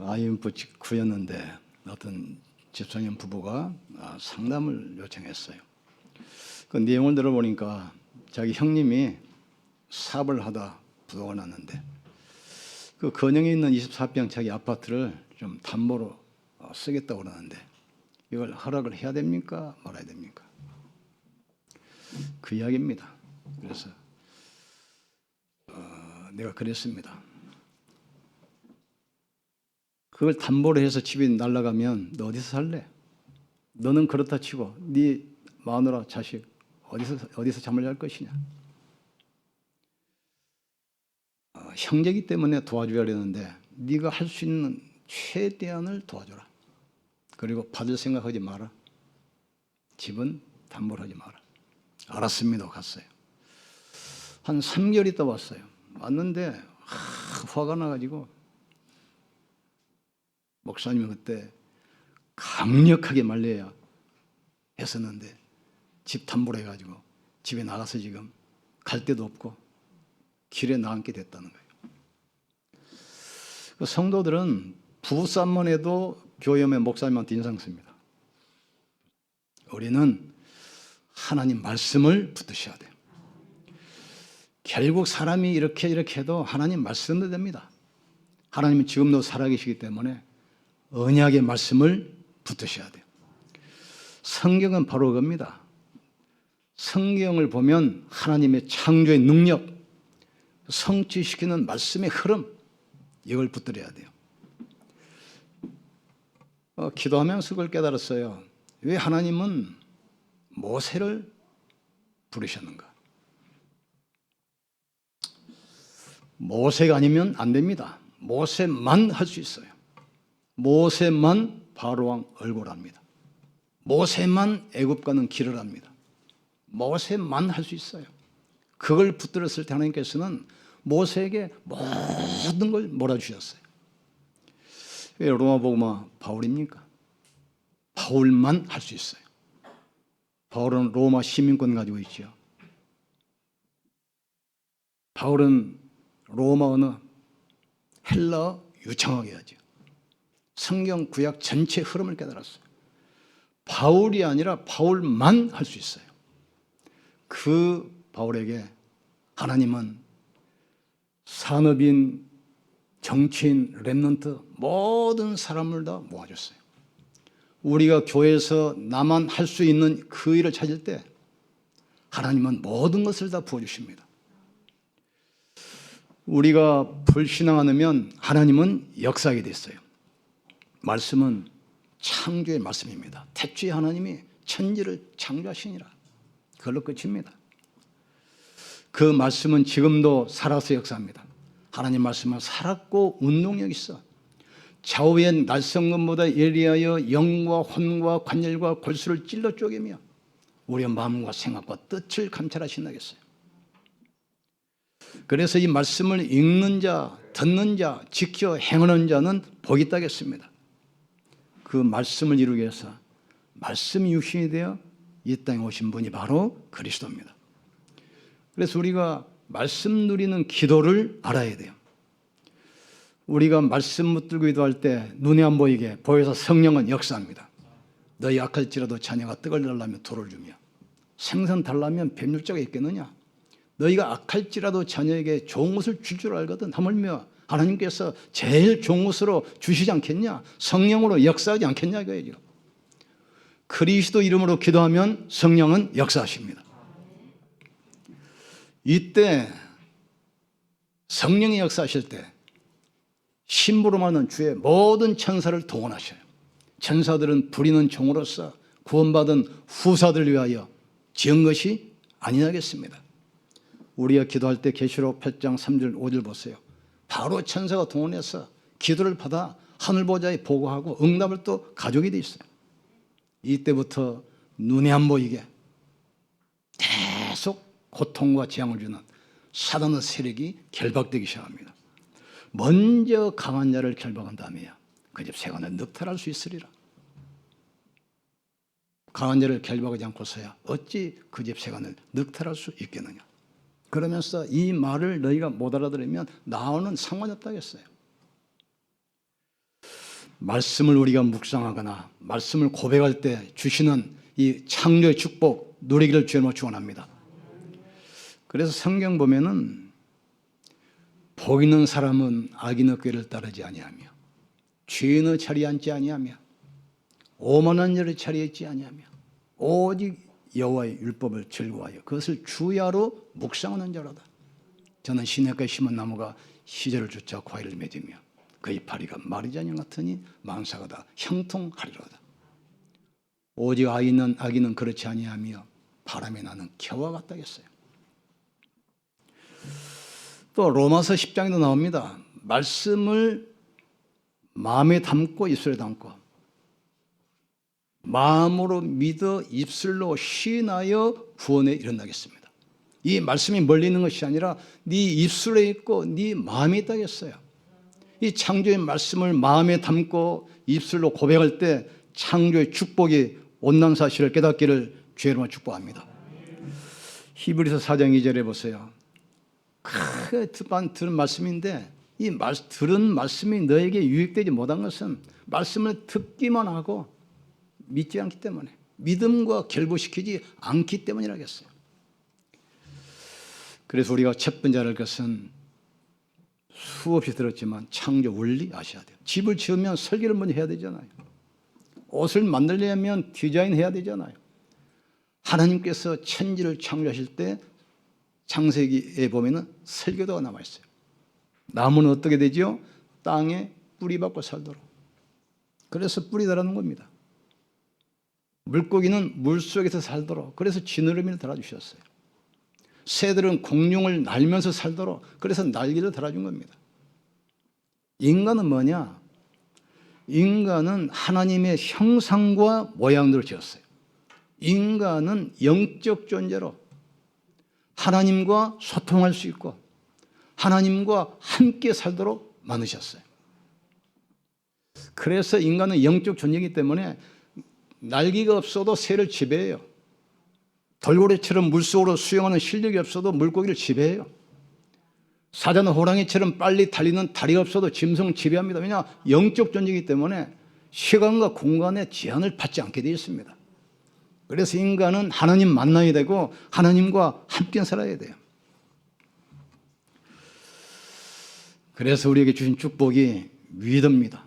IMF 직후였는데 어떤 집사님 부부가 상담을 요청했어요. 그 내용을 들어보니까 자기 형님이 사업을 하다 부도가 났는데 그 건영에 있는 24평 자기 아파트를 좀 담보로 쓰겠다고 그러는데 이걸 허락을 해야 됩니까? 말아야 됩니까? 그 이야기입니다. 그래서 내가 그랬습니다. 그걸 담보로 해서 집이 날아가면 너 어디서 살래? 너는 그렇다 치고 네 마누라 자식 어디서 잠을 잘 것이냐? 형제기 때문에 도와줘야 되는데 네가 할 수 있는 최대한을 도와줘라. 그리고 받을 생각하지 마라. 집은 담보를 하지 마라. 알았습니다. 갔어요. 한 3개월 있다 왔어요. 왔는데 화가 나가지고 목사님이 그때 강력하게 말려야 했었는데 집 담보로 해가지고 집에 나가서 지금 갈 데도 없고 길에 나앉게 됐다는 거예요. 그 성도들은 부부싸움만 해도 교회의 목사님한테 인상 씁니다. 우리는 하나님 말씀을 붙드셔야 돼요. 결국 사람이 이렇게 해도 하나님 말씀도 됩니다. 하나님은 지금도 살아계시기 때문에 언약의 말씀을 붙드셔야 돼요. 성경은 바로 그겁니다. 성경을 보면 하나님의 창조의 능력, 성취시키는 말씀의 흐름, 이걸 붙들어야 돼요. 기도하면서 그걸 깨달았어요. 왜 하나님은 모세를 부르셨는가? 모세가 아니면 안 됩니다. 모세만 할 수 있어요. 모세만 바로왕 얼굴 압니다. 모세만 애굽가는 길을 압니다. 모세만 할 수 있어요. 그걸 붙들었을 때 하나님께서는 모세에게 모든 걸 몰아주셨어요. 왜 로마복음화 바울입니까? 바울만 할 수 있어요. 바울은 로마 시민권 가지고 있죠. 바울은 로마 언어, 헬라어 유창하게 하죠. 성경 구약 전체 흐름을 깨달았어요. 바울이 아니라 바울만 할 수 있어요. 그 바울에게 하나님은 산업인, 정치인, 렘넌트 모든 사람을 다 모아줬어요. 우리가 교회에서 나만 할 수 있는 그 일을 찾을 때 하나님은 모든 것을 다 부어주십니다. 우리가 불신앙 않으면 하나님은 역사하게 됐어요. 말씀은 창조의 말씀입니다. 태초에 하나님이 천지를 창조하시니라. 그걸로 끝입니다. 그 말씀은 지금도 살아서 역사합니다. 하나님 말씀은 살았고 운동력 있어. 좌우의 날성검보다 예리하여 영과 혼과 관절과 골수를 찔러 쪼개며 우리의 마음과 생각과 뜻을 감찰하신다겠어요. 그래서 이 말씀을 읽는 자, 듣는 자, 지켜 행하는 자는 복이 있다겠습니다. 그 말씀을 이루기 위해서 말씀이 육신이 되어 이 땅에 오신 분이 바로 그리스도입니다. 그래서 우리가 말씀 누리는 기도를 알아야 돼요. 우리가 말씀 붙들고 기도할 때 눈에 안 보이게 보여서 성령은 역사합니다. 너희 악할지라도 자녀가 떡을 달라면 돌을 주며 생선 달라면 뱀육자가 있겠느냐. 너희가 악할지라도 자녀에게 좋은 것을 줄 줄 알거든. 하물며 하나님께서 제일 좋은 것으로 주시지 않겠냐. 성령으로 역사하지 않겠냐 이거예요. 그리스도 이름으로 기도하면 성령은 역사하십니다. 이때 성령이 역사하실 때 신부로 말하는 주의 모든 천사를 동원하셔요. 천사들은 부리는 종으로서 구원받은 후사들을 위하여 지은 것이 아니냐겠습니다. 우리가 기도할 때 계시록 8장 3절 5절 보세요. 바로 천사가 동원해서 기도를 받아 하늘보좌에 보고하고 응답을 또 가져오게 돼 있어요. 이때부터 눈에 안 보이게 계속 고통과 재앙을 주는 사단의 세력이 결박되기 시작합니다. 먼저 강한 자를 결박한 다음에야 그 집 세간을 늑탈할 수 있으리라. 강한 자를 결박하지 않고서야 어찌 그 집 세간을 늑탈할 수 있겠느냐. 그러면서 이 말을 너희가 못 알아들으면 나오는 상관이 없다겠어요. 말씀을 우리가 묵상하거나 말씀을 고백할 때 주시는 이 창조의 축복 누리기를 주님으로 축원합니다. 그래서 성경 보면은 복 있는 사람은 악인의 꾀를 따르지 아니하며 죄인의 자리에 앉지 아니하며 오만한 자를 자리에 있지 아니하며 오직 여호와의 율법을 즐거워하여 그것을 주야로 묵상하는 자로다. 저는 시냇가에 심은 나무가 시절을 쫓아 과일을 맺으며 그 이파리가 마르자냥 같으니 망사가 다 형통하리로다. 오직 악인은 그렇지 아니하며 바람에 나는 겨와 같다겠어요. 또 로마서 10장에도 나옵니다. 말씀을 마음에 담고 입술에 담고 마음으로 믿어 입술로 시인하여 구원에 이른다겠습니다. 이 말씀이 멀리 있는 것이 아니라 네 입술에 있고 네 마음에 있다겠어요. 이 창조의 말씀을 마음에 담고 입술로 고백할 때 창조의 축복이 온난 사실을 깨닫기를 주의 이름으로 축복합니다. 히브리서 4장 2절에 보세요. 크게 들은 말씀인데 이 들은 말씀이 너에게 유익되지 못한 것은 말씀을 듣기만 하고 믿지 않기 때문에 믿음과 결부시키지 않기 때문이라겠어요. 그래서 우리가 첫 번째 할 것은 수없이 들었지만 창조 원리 아셔야 돼요. 집을 지으면 설계를 먼저 해야 되잖아요. 옷을 만들려면 디자인해야 되잖아요. 하나님께서 천지를 창조하실 때 창세기에 보면은 설계도가 남아 있어요. 나무는 어떻게 되죠? 땅에 뿌리 받고 살도록. 그래서 뿌리 달아놓은 겁니다. 물고기는 물속에서 살도록. 그래서 지느러미를 달아주셨어요. 새들은 공룡을 날면서 살도록. 그래서 날개를 달아준 겁니다. 인간은 뭐냐? 인간은 하나님의 형상과 모양대로 지었어요. 인간은 영적 존재로 하나님과 소통할 수 있고 하나님과 함께 살도록 만드셨어요. 그래서 인간은 영적 존재이기 때문에 날개가 없어도 새를 지배해요. 돌고래처럼 물속으로 수영하는 실력이 없어도 물고기를 지배해요. 사자는 호랑이처럼 빨리 달리는 다리가 없어도 짐승을 지배합니다. 왜냐? 영적 존재이기 때문에 시간과 공간에 제한을 받지 않게 되어 있습니다. 그래서 인간은 하나님 만나야 되고 하나님과 함께 살아야 돼요. 그래서 우리에게 주신 축복이 위대합니다.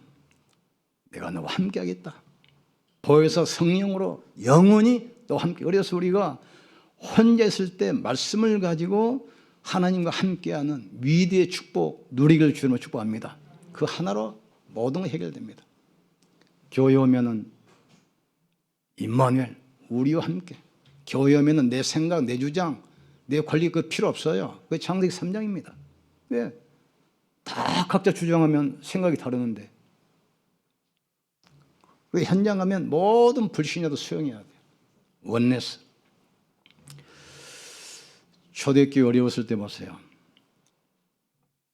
내가 너와 함께 하겠다. 보혜사 성령으로 영원히 너와 함께. 그래서 우리가 혼자 있을 때 말씀을 가지고 하나님과 함께하는 위대의 축복 누리기를 주님으로 축복합니다. 그 하나로 모든 게 해결됩니다. 교회 오면은 임마누엘 우리와 함께. 교회 오면은 내 생각, 내 주장, 내 관리 그 필요 없어요. 그게 창세기 3장입니다. 왜? 다 각자 주장하면 생각이 다르는데 그 현장 가면 모든 불신자도 수용해야 돼요. 원네스. 초대교회 어려웠을 때 보세요.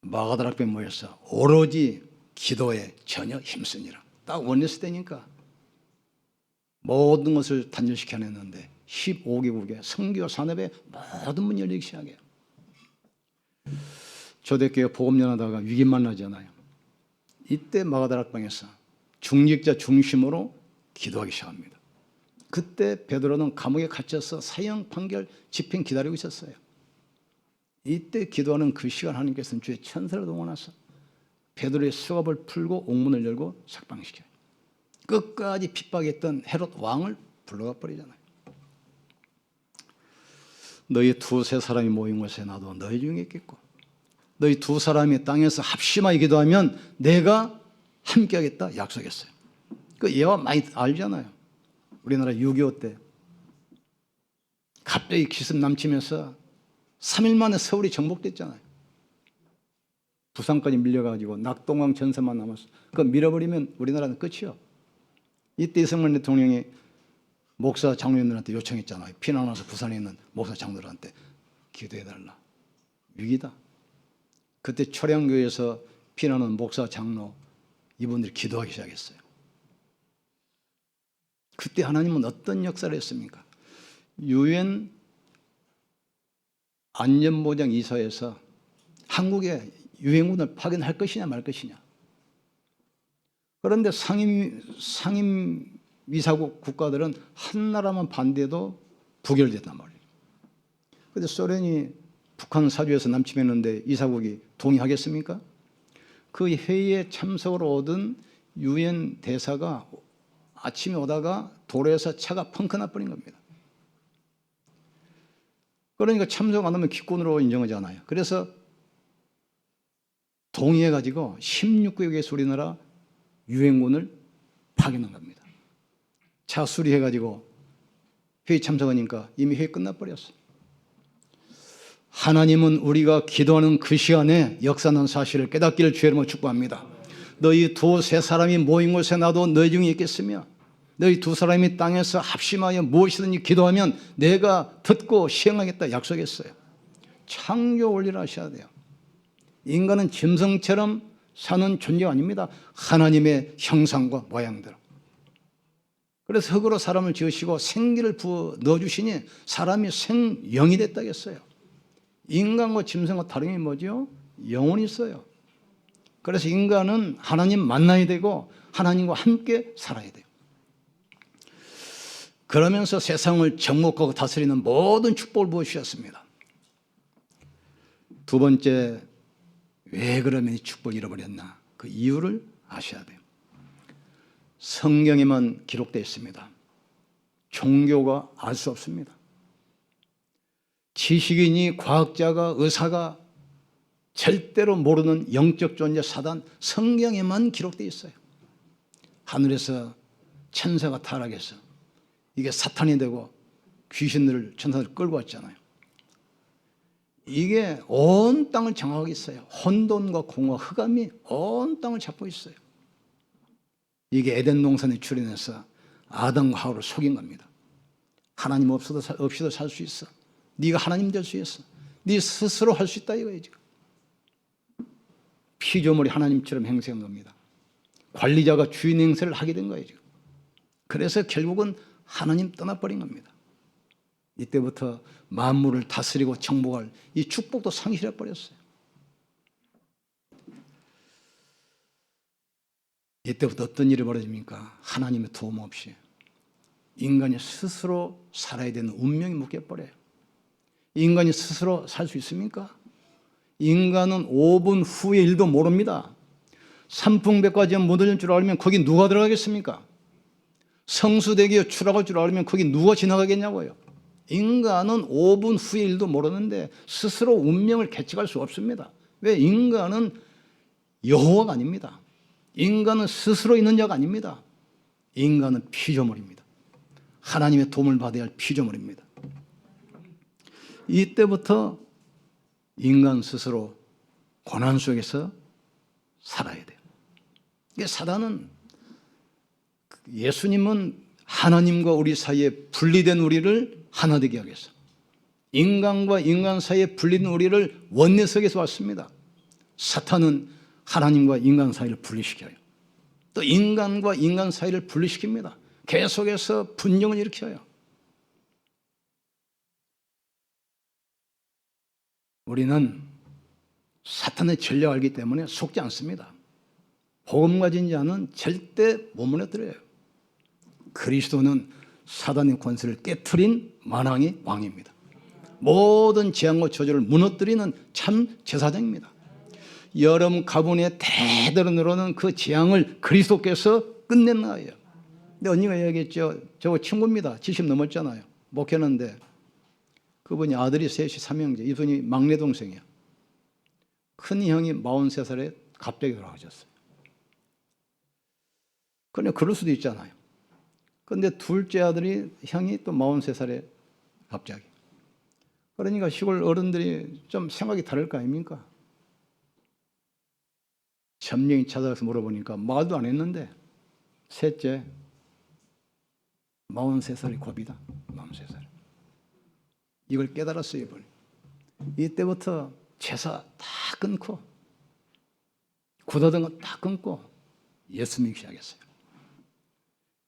마가다라 앞에 모여서 오로지 기도에 전혀 힘쓰니라. 딱 원네스 때니까 모든 것을 단절시켜냈는데 15개국의 선교 산업에 모든 문이 열리기 시작해요. 초대교회 복음 전하다가 위기 만나잖아요. 이때 마가다락 방에서 중직자 중심으로 기도하기 시작합니다. 그때 베드로는 감옥에 갇혀서 사형 판결 집행 기다리고 있었어요. 이때 기도하는 그 시간 하나님께서는 주의 천사를 동원해서 베드로의 수갑을 풀고 옥문을 열고 석방시켜요. 끝까지 핍박했던 헤롯 왕을 불러가 버리잖아요. 너희 두세 사람이 모인 곳에 나도 너희 중에 있겠고 너희 두 사람이 땅에서 합심하게 기도하면 내가 함께하겠다 약속했어요. 그 예화 많이 알잖아요. 우리나라 6.25 때 갑자기 기습 남치면서 3일 만에 서울이 정복됐잖아요. 부산까지 밀려가지고 낙동강 전선만 남았어. 그거 밀어버리면 우리나라는 끝이요. 이때 이승만 대통령이 목사 장로님들한테 요청했잖아요. 피난 와서 부산에 있는 목사 장로들한테 기도해달라. 위기다. 그때 초량교회에서 피난온 목사 장로 이분들이 기도하기 시작했어요. 그때 하나님은 어떤 역사를 했습니까? 유엔 안전보장 이사회에서 한국에 유엔군을 파견할 것이냐 말 것이냐. 그런데 상임 이사국 국가들은 한 나라만 반대해도 부결됐단 말이에요. 그런데 소련이 북한 사주에서 남침했는데 이사국이 동의하겠습니까? 그 회의에 참석을 오던 유엔 대사가 아침에 오다가 도로에서 차가 펑크 나버린 겁니다. 그러니까 참석 안 하면 기권으로 인정하잖아요. 그래서 동의해가지고 16개국의 우리나라 유엔군을 파견한 겁니다. 차 수리해가지고 회의 참석하니까 이미 회의 끝나버렸어. 하나님은 우리가 기도하는 그 시간에 역사하는 사실을 깨닫기를 주의 이름으로 축복합니다. 너희 두세 사람이 모인 곳에 나도 너희 중에 있겠으며 너희 두 사람이 땅에서 합심하여 무엇이든지 기도하면 내가 듣고 시행하겠다 약속했어요. 창조 원리를 아셔야 돼요. 인간은 짐승처럼 사는 존재가 아닙니다. 하나님의 형상과 모양대로. 그래서 흙으로 사람을 지으시고 생기를 부어 넣어주시니 사람이 생영이 됐다겠어요. 인간과 짐승과 다른 게 뭐죠? 영혼이 있어요. 그래서 인간은 하나님 만나야 되고 하나님과 함께 살아야 돼요. 그러면서 세상을 정복하고 다스리는 모든 축복을 부어주셨습니다. 두 번째, 왜 그러면 이 축복을 잃어버렸나? 그 이유를 아셔야 돼요. 성경에만 기록되어 있습니다. 종교가 알 수 없습니다. 지식인이, 과학자가, 의사가 절대로 모르는 영적 존재 사단, 성경에만 기록되어 있어요. 하늘에서 천사가 타락해서 이게 사탄이 되고 귀신들을, 천사들을 끌고 왔잖아요. 이게 온 땅을 장악하고 있어요. 혼돈과 공허, 흑암이 온 땅을 잡고 있어요. 이게 에덴 동산에 출현해서 아담과 하와를 속인 겁니다. 하나님 없이도 살 수 있어. 네가 하나님 될 수 있어. 네 스스로 할 수 있다 이거예요. 지금 피조물이 하나님처럼 행세한 겁니다. 관리자가 주인 행세를 하게 된 거예요. 지금. 그래서 결국은 하나님 떠나버린 겁니다. 이때부터 만물을 다스리고 정복할 이 축복도 상실해버렸어요. 이때부터 어떤 일이 벌어집니까? 하나님의 도움 없이 인간이 스스로 살아야 되는 운명이 묶여버려요. 인간이 스스로 살 수 있습니까? 인간은 5분 후의 일도 모릅니다. 삼풍백과지에 묻어질 줄 알면 거기 누가 들어가겠습니까? 성수대교에 추락할 줄 알면 거기 누가 지나가겠냐고요. 인간은 5분 후의 일도 모르는데 스스로 운명을 계측할 수 없습니다. 왜? 인간은 여호와가 아닙니다. 인간은 스스로 있는 자가 아닙니다. 인간은 피조물입니다. 하나님의 도움을 받아야 할 피조물입니다. 이때부터 인간 스스로 고난 속에서 살아야 돼요. 이게 사단은, 예수님은 하나님과 우리 사이에 분리된 우리를 하나 되게 하기 위해서, 인간과 인간 사이에 분리된 우리를 원내석에서 왔습니다. 사탄은 하나님과 인간 사이를 분리시켜요. 또 인간과 인간 사이를 분리시킵니다. 계속해서 분쟁을 일으켜요. 우리는 사탄의 전략을 알기 때문에 속지 않습니다. 복음 가진 자는 절대 못 무너뜨려요. 그리스도는 사단의 권세를 깨트린 만왕의 왕입니다. 모든 재앙과 저주를 무너뜨리는 참 제사장입니다. 여름 가문의 대대로 늘어난 그 재앙을 그리스도께서 끝낸 거예요. 근데 언니가 얘기했죠. 저 친구입니다. 70 넘었잖아요. 목회하는데 그분이 아들이 셋이 삼형제, 이분이 막내 동생이야. 큰 형이 43살에 갑자기 돌아가셨어요. 그런데 그럴 수도 있잖아요. 그런데 둘째 아들이, 형이 또 43살에 갑자기. 그러니까 시골 어른들이 좀 생각이 다를 거 아닙니까? 점령이 찾아가서 물어보니까 말도 안 했는데 셋째 43살이 고비다. 43살. 이걸 깨달았어요. 이번에. 이때부터 제사 다 끊고 굳어둔 거 다 끊고 예수 믿기 시작했어요.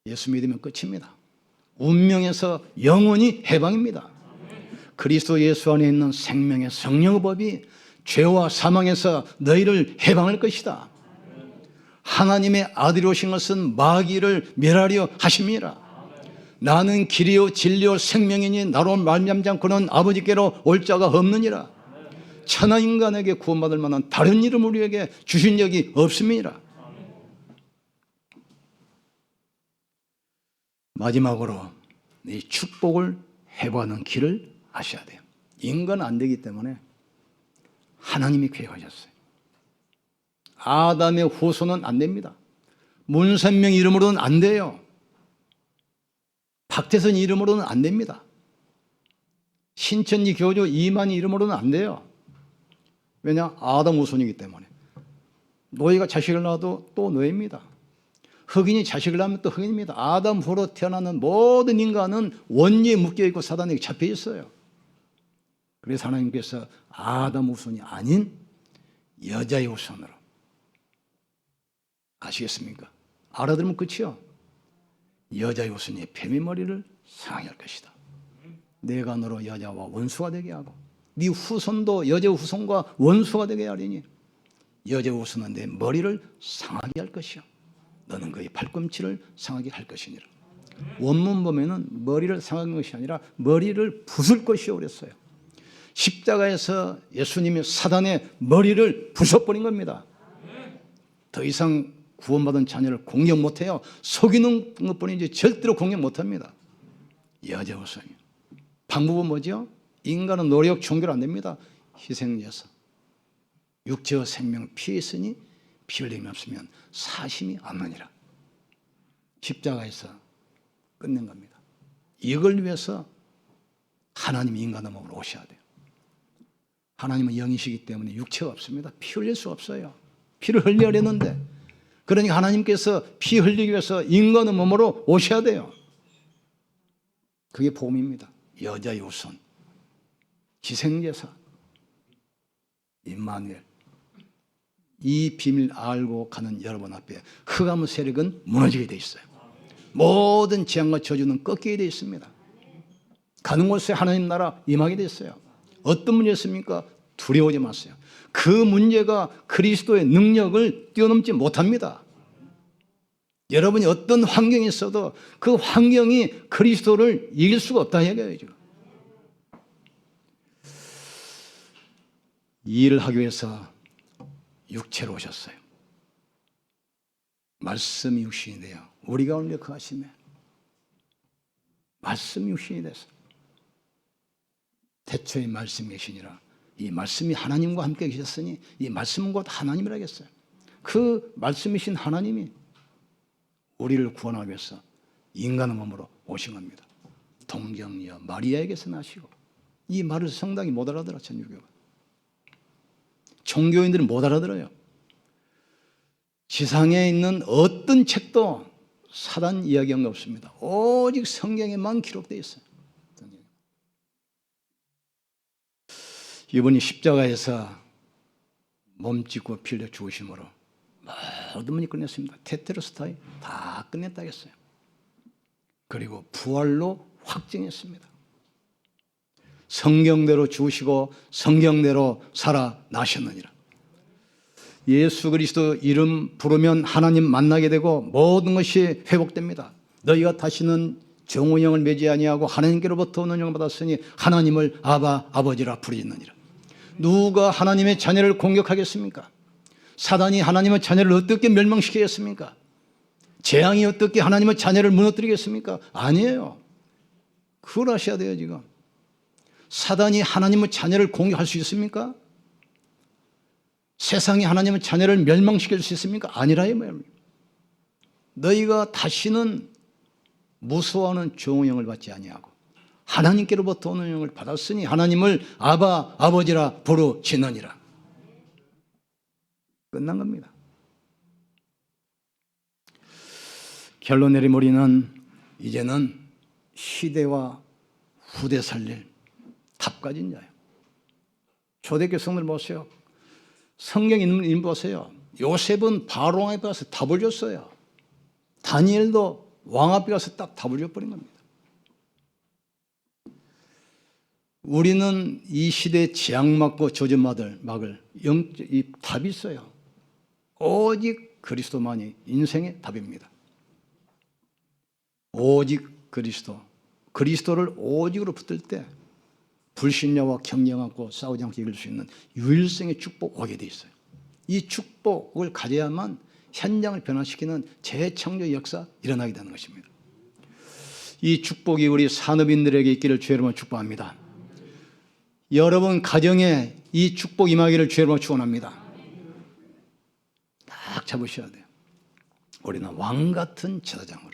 예수 믿으면 끝입니다. 운명에서 영원히 해방입니다. 그리스도 예수 안에 있는 생명의 성령의 법이 죄와 사망에서 너희를 해방할 것이다. 하나님의 아들이 오신 것은 마귀를 멸하려 하심이라. 나는 길이요 진리요 생명이니 나로 말미암지 않고는 아버지께로 올 자가 없느니라. 천하 인간에게 구원받을 만한 다른 이름을 우리에게 주신 적이 없음이라. 마지막으로 이 축복을 회복하는 길을 아셔야 돼요. 인간은 안 되기 때문에 하나님이 계획하셨어요. 아담의 후손은 안 됩니다. 문선명 이름으로는 안 돼요. 박태선 이름으로는 안 됩니다. 신천지 교주 이만희 이름으로는 안 돼요. 왜냐? 아담 후손이기 때문에. 노예가 자식을 낳아도 또 노예입니다. 흑인이 자식을 낳으면 또 흑인입니다. 아담 후로 태어나는 모든 인간은 원리에 묶여있고 사단에게 잡혀있어요. 그래서 하나님께서 아담 후손이 아닌 여자의 후손으로. 아시겠습니까? 알아들으면 끝이요. 여자의 후손이 뱀의 머리를 상하게 할 것이다. 내가 너로 여자와 원수가 되게 하고 네 후손도 여자 후손과 원수가 되게 하리니 여자 후손은 내 머리를 상하게 할 것이요 너는 그의 발꿈치를 상하게 할 것이니라. 원문 보면은 머리를 상하는 것이 아니라 머리를 부술 것이요 그랬어요. 십자가에서 예수님이 사단의 머리를 부숴버린 겁니다. 더 이상 구원받은 자녀를 공격 못해요. 속이는 것뿐이지 절대로 공격 못합니다. 여자 후손이. 방법은 뭐죠? 인간은 노력 종교로 안 됩니다. 희생제사. 육체와 생명 피해 있으니 피 흘림이 없으면 사심이 없느니라. 십자가에서 끝낸 겁니다. 이걸 위해서 하나님이 인간의 몸으로 오셔야 돼요. 하나님은 영이시기 때문에 육체가 없습니다. 피 흘릴 수 없어요. 피를 흘려야 되는데 그러니까 하나님께서 피 흘리기 위해서 인간의 몸으로 오셔야 돼요. 그게 복음입니다. 여자의 후손, 희생제사, 임마누엘. 이 비밀 알고 가는 여러분 앞에 흑암의 세력은 무너지게 돼 있어요. 모든 재앙과 저주는 꺾이게 돼 있습니다. 가는 곳에 하나님 나라 임하게 돼 있어요. 어떤 문제였습니까? 두려워하지 마세요. 그 문제가 그리스도의 능력을 뛰어넘지 못합니다. 여러분이 어떤 환경에 있어도 그 환경이 그리스도를 이길 수가 없다 얘기해요. 지금. 이 일을 하기 위해서 육체로 오셨어요. 말씀이 육신이 되어 우리 가운데 거하시매 말씀이 육신이 돼서 태초에 말씀이 계시니라. 이 말씀이 하나님과 함께 계셨으니 이 말씀은 곧 하나님이라겠어요. 그 말씀이신 하나님이 우리를 구원하기 위해서 인간의 몸으로 오신 겁니다. 동정녀 마리아에게서 나시고 이 말을 상당히 못 알아들어 천주교가. 종교인들은 못 알아들어요. 지상에 있는 어떤 책도 사단 이야기한 거 없습니다. 오직 성경에만 기록되어 있어요. 이분이 십자가에서 몸짓고 피 흘려 죽으심으로 모든 분이 끝냈습니다. 테텔스타이 다 끝냈다겠어요. 그리고 부활로 확증했습니다. 성경대로 죽으시고 성경대로 살아나셨느니라. 예수 그리스도 이름 부르면 하나님 만나게 되고 모든 것이 회복됩니다. 너희가 다시는 정우영을 매지 아니하고 하나님께로부터 오는 영을 받았으니 하나님을 아바 아버지라 부르짖느니라. 누가 하나님의 자녀를 공격하겠습니까? 사단이 하나님의 자녀를 어떻게 멸망시키겠습니까? 재앙이 어떻게 하나님의 자녀를 무너뜨리겠습니까? 아니에요. 그걸 아셔야 돼요. 지금 사단이 하나님의 자녀를 공격할 수 있습니까? 세상이 하나님의 자녀를 멸망시킬 수 있습니까? 아니라 이 말입니다. 너희가 다시는 무서워하는 종의 영을 받지 아니하고 하나님께로부터 오는 영을 받았으니 하나님을 아바 아버지라 부르짖느니라. 끝난 겁니다. 결론 내림 우리는 이제는 시대와 후대 살릴 답 가진 자예요. 초대교회 성도들 보세요. 성경 있는 분 보세요. 요셉은 바로 왕 앞에 가서 답을 줬어요. 다니엘도 왕 앞에 가서 딱 답을 줘버린 겁니다. 우리는 이 시대에 재앙 맞고 저주 막을 이 답이 있어요. 오직 그리스도만이 인생의 답입니다. 오직 그리스도를 오직으로 붙들 때 불신자와 경쟁하고 싸우지 않고 이길 수 있는 유일성의 축복 오게 돼 있어요. 이 축복을 가져야만 현장을 변화시키는 재창조 역사 일어나게 되는 것입니다. 이 축복이 우리 산업인들에게 있기를 주의 이름으로 축복합니다. 여러분 가정에 이 축복 임하기를 주의 이름으로 축원합니다. 딱 잡으셔야 돼요. 우리는 왕같은 제사장으로,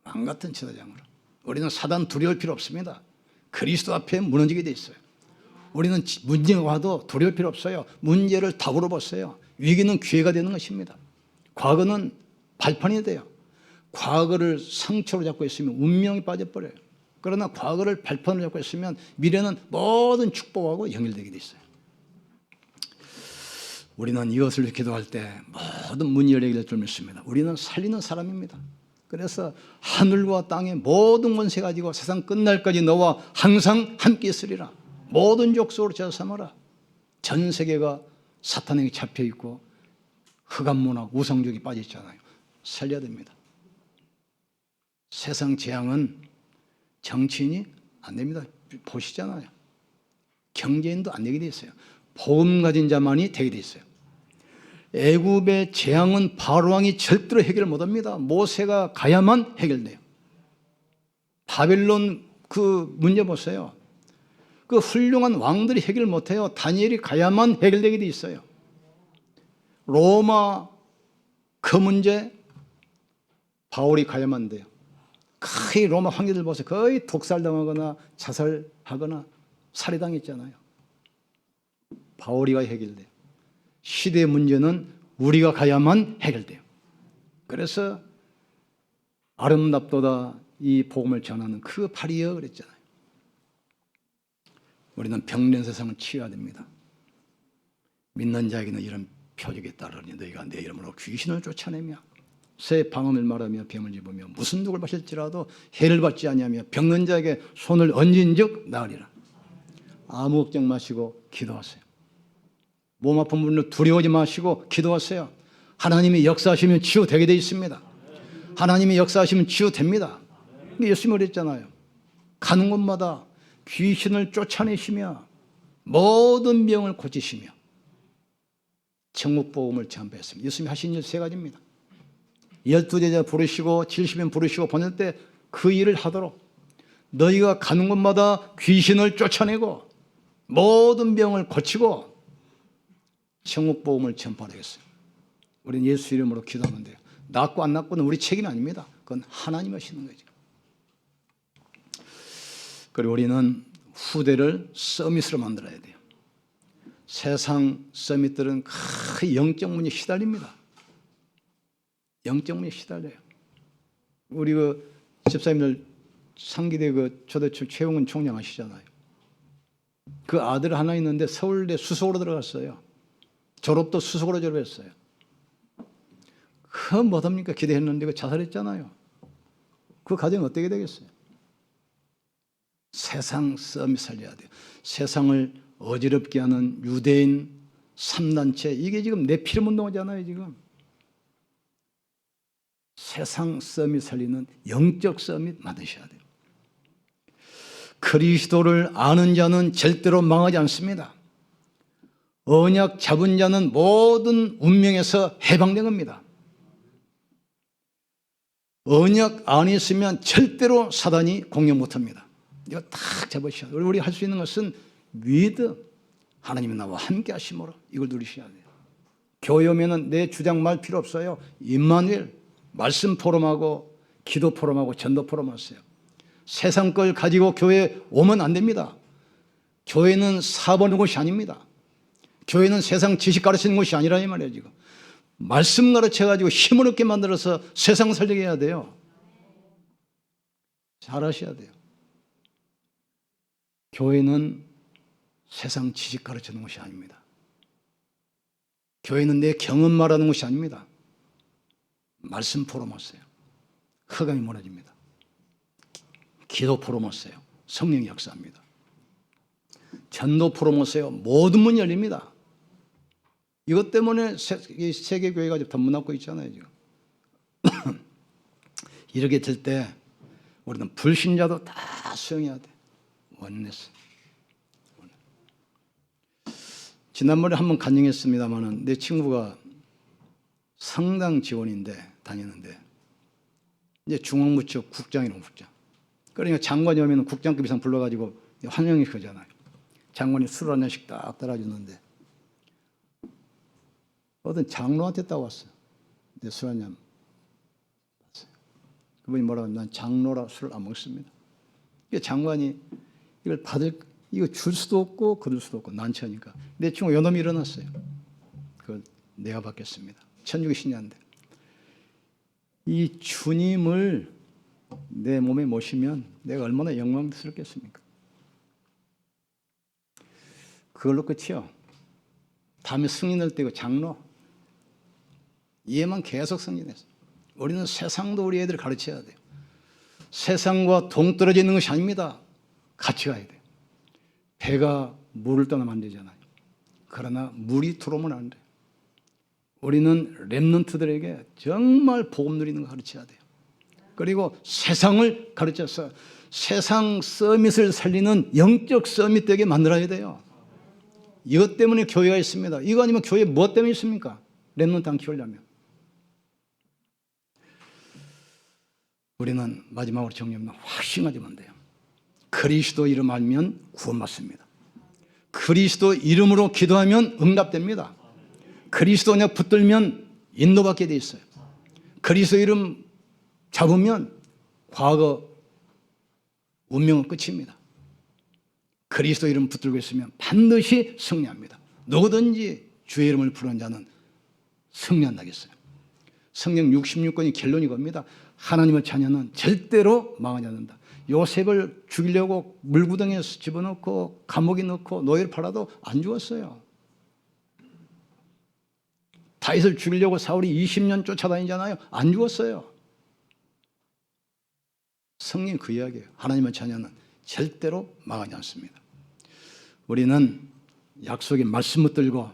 왕같은 제사장으로. 우리는 사단 두려울 필요 없습니다. 그리스도 앞에 무너지게 돼 있어요. 우리는 문제가 와도 두려울 필요 없어요. 문제를 답으로 보세요. 위기는 기회가 되는 것입니다. 과거는 발판이 돼요. 과거를 상처로 잡고 있으면 운명이 빠져버려요. 그러나 과거를 발판으로 잡고 있으면 미래는 모든 축복하고 연결되게 돼 있어요. 우리는 이것을 기도할 때 모든 문이 열리게 될 줄 믿습니다. 우리는 살리는 사람입니다. 그래서 하늘과 땅의 모든 권세 가지고 세상 끝날까지 너와 항상 함께 있으리라. 모든 족속으로 제사 삼아라. 전 세계가 사탄에게 잡혀 있고 흑암문화 우상족이 빠져 있잖아요. 살려야 됩니다. 세상 재앙은 정치인이 안 됩니다. 보시잖아요. 경제인도 안 되게 돼 있어요. 복음 가진 자만이 되게 돼 있어요. 애굽의 재앙은 바로 왕이 절대로 해결을 못합니다. 모세가 가야만 해결돼요. 바벨론 그 문제 보세요. 그 훌륭한 왕들이 해결 못해요. 다니엘이 가야만 해결되게 돼 있어요. 로마 그 문제 바울이 가야만 돼요. 거의 로마 황제들 보세요. 거의 독살당하거나 자살하거나 살해당했잖아요. 바울이 가야 해결돼요. 시대의 문제는 우리가 가야만 해결돼요. 그래서 아름답도다 이 복음을 전하는 그 발이여 그랬잖아요. 우리는 병든 세상을 치유해야 됩니다. 믿는 자에게는 이런 표적이 따르니 너희가 내 이름으로 귀신을 쫓아내며 새 방언을 말하며 병을 입으며 무슨 독을 마실지라도 해를 받지 아니하며 병든 자에게 손을 얹은즉 나으리라. 아무 걱정 마시고 기도하세요. 몸 아픈 분들 두려워하지 마시고 기도하세요. 하나님이 역사하시면 치유되게 되어 있습니다. 하나님이 역사하시면 치유됩니다. 예수님이 그랬잖아요. 가는 곳마다 귀신을 쫓아내시며 모든 병을 고치시며 천국 복음을 전파했습니다. 예수님이 하신 일 세 가지입니다. 12제자 부르시고 70인 부르시고 보낼 때 그 일을 하도록 너희가 가는 곳마다 귀신을 쫓아내고 모든 병을 고치고 천국 복음을 전파하겠어요. 우리는 예수 이름으로 기도하면 돼요. 낫고 안 낫고는 우리 책임이 아닙니다. 그건 하나님이 하시는 거죠. 그리고 우리는 후대를 서밋으로 만들어야 돼요. 세상 서밋들은 큰 영적 문제에 시달립니다. 영적 문제에 시달려요. 우리 그 집사님들 상기대 그 초대출 최용훈 총장 아시잖아요. 그 아들 하나 있는데 서울대 수석으로 들어갔어요. 졸업도 수석으로 졸업했어요. 그 뭐합니까? 기대했는데 그 자살했잖아요. 그 가정이 어떻게 되겠어요? 세상 썸이 살려야 돼요. 세상을 어지럽게 하는 유대인 3단체 이게 지금 내 피름 운동하잖아요. 지금 세상 썸이 살리는 영적 썸이 만드셔야 돼요. 그리스도를 아는 자는 절대로 망하지 않습니다. 언약 잡은 자는 모든 운명에서 해방된 겁니다. 언약 안에 있으면 절대로 사단이 공격 못합니다. 이거 딱 잡으셔야 돼요. 우리 할 수 있는 것은 위드 하나님이 나와 함께 하심으로 이걸 누리셔야 돼요. 교회 오면은 내 주장 말 필요 없어요. 임마누엘 말씀 포럼하고 기도 포럼하고 전도 포럼 하세요. 세상 걸 가지고 교회에 오면 안 됩니다. 교회는 사보는 곳이 아닙니다. 교회는 세상 지식 가르치는 곳이 아니라 이 말이에요. 지금 말씀 가르쳐가지고 힘을 얻게 만들어서 세상 살리게 해야 돼요. 잘하셔야 돼요. 교회는 세상 지식 가르치는 곳이 아닙니다. 교회는 내 경험 말하는 곳이 아닙니다. 말씀 포럼 하세요. 흑암이 무너집니다. 기도 포럼 하세요. 성령이 역사합니다. 전도 포럼 하세요. 모든 문이 열립니다. 이것 때문에 세계 교회가 더 무너지고 있잖아요, 지금. 이렇게 될 때 우리는 불신자도 다 수용해야 돼. 원내스. 지난번에 한번 간증했습니다마는 내 친구가 성당 직원인데 다니는데 이제 중앙부처 국장이라고 국장. 그러니까 장관이 오면 국장급 이상 불러가지고 환영이 그잖아요. 장관이 술 한 잔씩 딱 따라주는데 어떤 장로한테 따왔어요. 내 술 한 잔 봤어요. 그분이 뭐라고 하면 난 장로라 술을 안 먹습니다. 장관이 이걸 이거 줄 수도 없고 그럴 수도 없고 난처하니까 내 친구 요놈이 일어났어요. 그걸 내가 받겠습니다. 천주교 신자인데 이 주님을 내 몸에 모시면 내가 얼마나 영광스럽겠습니까? 그걸로 끝이요. 다음에 승인을 떼고 장로 얘만 계속 승진했어. 우리는 세상도 우리 애들 가르쳐야 돼요. 세상과 동떨어져 있는 것이 아닙니다. 같이 가야 돼요. 배가 물을 떠나면 안 되잖아요. 그러나 물이 들어오면 안 돼요. 우리는 렘넌트들에게 정말 복음 누리는 거 가르쳐야 돼요. 그리고 세상을 가르쳐서 세상 서밋을 살리는 영적 서밋 되게 만들어야 돼요. 이것 때문에 교회가 있습니다. 이거 아니면 교회 무엇 때문에 있습니까? 렘넌트 안 키우려면. 우리는 마지막으로 정리하면 확신하지만 돼요. 그리스도 이름 알면 구원받습니다. 그리스도 이름으로 기도하면 응답됩니다. 그리스도 그냥 붙들면 인도받게 돼 있어요. 그리스도 이름 잡으면 과거 운명은 끝입니다. 그리스도 이름 붙들고 있으면 반드시 승리합니다. 누구든지 주의 이름을 부르는 자는 승리한다겠어요. 성경 66권이 결론이 겁니다. 하나님의 자녀는 절대로 망하지 않는다. 요셉을 죽이려고 물구덩이에 집어넣고 감옥에 넣고 노예를 팔아도 안 죽었어요. 다윗을 죽이려고 사울이 20년 쫓아다니잖아요. 안 죽었어요. 성경 그 이야기예요. 하나님의 자녀는 절대로 망하지 않습니다. 우리는 약속의 말씀 붙들고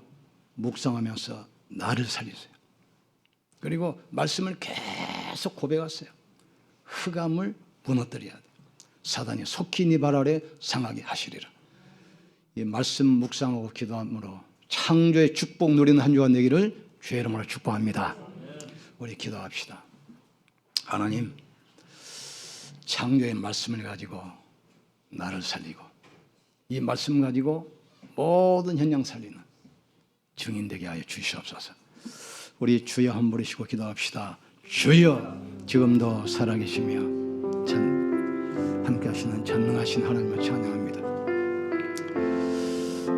묵상하면서 나를 살리세요. 그리고 말씀을 계속 고백하세요. 흑암을 무너뜨려야 돼요. 사단이 속히 네 발 아래 상하게 하시리라. 이 말씀 묵상하고 기도함으로 창조의 축복 누리는 한 주가 되기를 주의 이름으로 축복합니다. 우리 기도합시다. 하나님, 창조의 말씀을 가지고 나를 살리고 이 말씀 가지고 모든 현장 살리는 증인 되게 하여 주시옵소서. 우리 주여 한 부르시고 기도합시다. 주여, 지금도 살아계시며 함께 하시는 전능하신 하나님을 찬양합니다.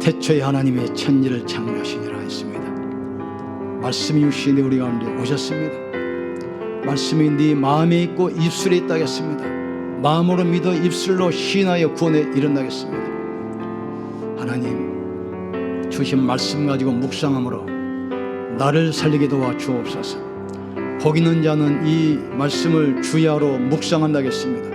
태초에 하나님의 천지를 창조하시니라 했습니다. 말씀이 육신이 우리 가운데 오셨습니다. 말씀이 네 마음에 있고 입술에 있다 했습니다. 마음으로 믿어 입술로 시인하여 구원에 이른다겠습니다. 하나님, 주신 말씀 가지고 묵상함으로 나를 살리게 도와 주옵소서. 복 있는 자는 이 말씀을 주야로 묵상한다겠습니다.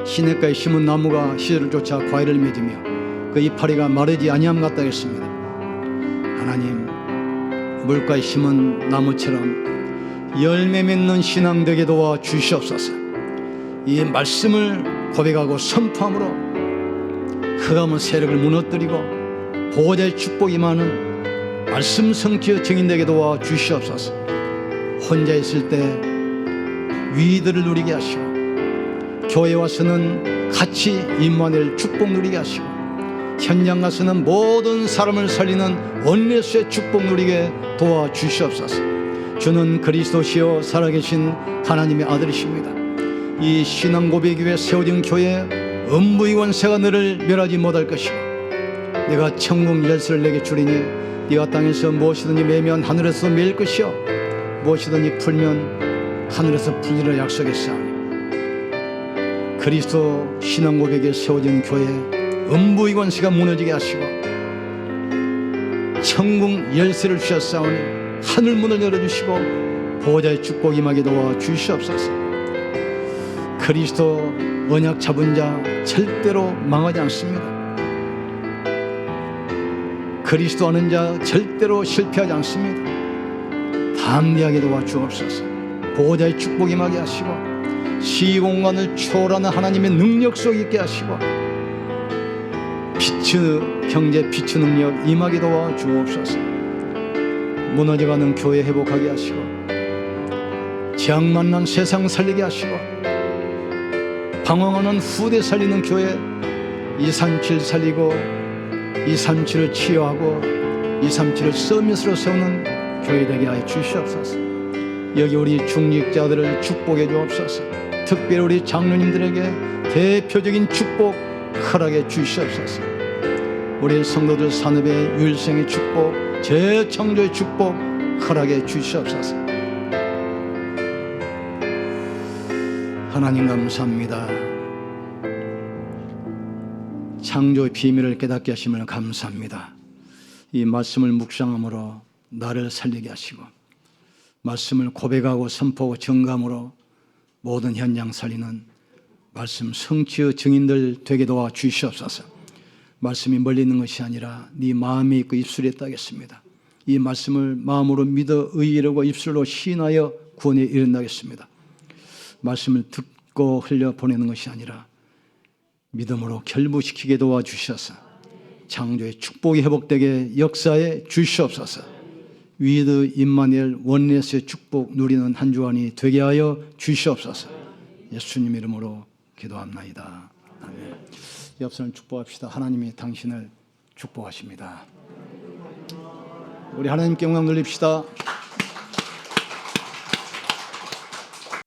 시냇가에 심은 나무가 시절을 쫓아 과일을 맺으며 그 이파리가 마르지 아니함 같다겠습니다. 하나님, 물가에 심은 나무처럼 열매 맺는 신앙 되게 도와 주시옵소서. 이 말씀을 고백하고 선포함으로 흑암의 세력을 무너뜨리고 보호자의 축복이 임하는 말씀 성취의 증인 되게 도와 주시옵소서. 혼자 있을 때 위들을 누리게 하시고 교회 와서는 같이 임마누엘 축복 누리게 하시고 현장 가서는 모든 사람을 살리는 원내수의 축복 누리게 도와 주시옵소서. 주는 그리스도시요 살아계신 하나님의 아들이십니다. 이 신앙 고백 위에 세워진 교회 음부의 권세가 너를 멸하지 못할 것이고 내가 천국 열쇠를 내게 주리니 네가 땅에서 무엇이든지 매면 하늘에서 매일 것이요 무엇이든지 풀면 하늘에서 풀리라 약속했사오니 그리스도 신앙 고백에 세워진 교회 음부의 권세가 무너지게 하시고 천국 열쇠를 주셨사오니 하늘 문을 열어주시고 보호자의 축복 임하게 도와 주시옵소서. 그리스도 언약 잡은 자 절대로 망하지 않습니다. 그리스도 아는 자 절대로 실패하지 않습니다. 담대하게 도와주옵소서. 보호자의 축복 임하게 하시고 시공간을 초월하는 하나님의 능력 속에 있게 하시고 빛의 경제, 빛의 능력 임하게 도와주옵소서. 무너져가는 교회 회복하게 하시고 재앙 만난 세상 살리게 하시고 방황하는 후대 살리는 교회 237 살리고 237을 치유하고 237을 서밋으로 세우는 교회 되게 하여 주시옵소서. 여기 우리 중직자들을 축복해 주옵소서. 특별히 우리 장로님들에게 대표적인 축복 허락해 주시옵소서. 우리 성도들 산업의 율성의 축복, 재창조의 축복 허락해 주시옵소서. 하나님 감사합니다. 창조의 비밀을 깨닫게 하심을 감사합니다. 이 말씀을 묵상함으로 나를 살리게 하시고 말씀을 고백하고 선포하고 정감으로 모든 현장 살리는 말씀 성취의 증인들 되게 도와 주시옵소서. 말씀이 멀리 있는 것이 아니라 네 마음에 있고 입술에 있다겠습니다. 이 말씀을 마음으로 믿어 의이르고 입술로 시인하여 구원에 이른다겠습니다. 말씀을 듣고 흘려보내는 것이 아니라 믿음으로 결부시키게 도와주셔서 창조의 축복이 회복되게 역사에 주시옵소서. 위드 임마누엘 원네스의 축복 누리는 한 주간이 되게 하여 주시옵소서. 예수님 이름으로 기도합나이다. 아멘. 옆선을 축복합시다. 하나님이 당신을 축복하십니다. 우리 하나님께 영광 돌립시다.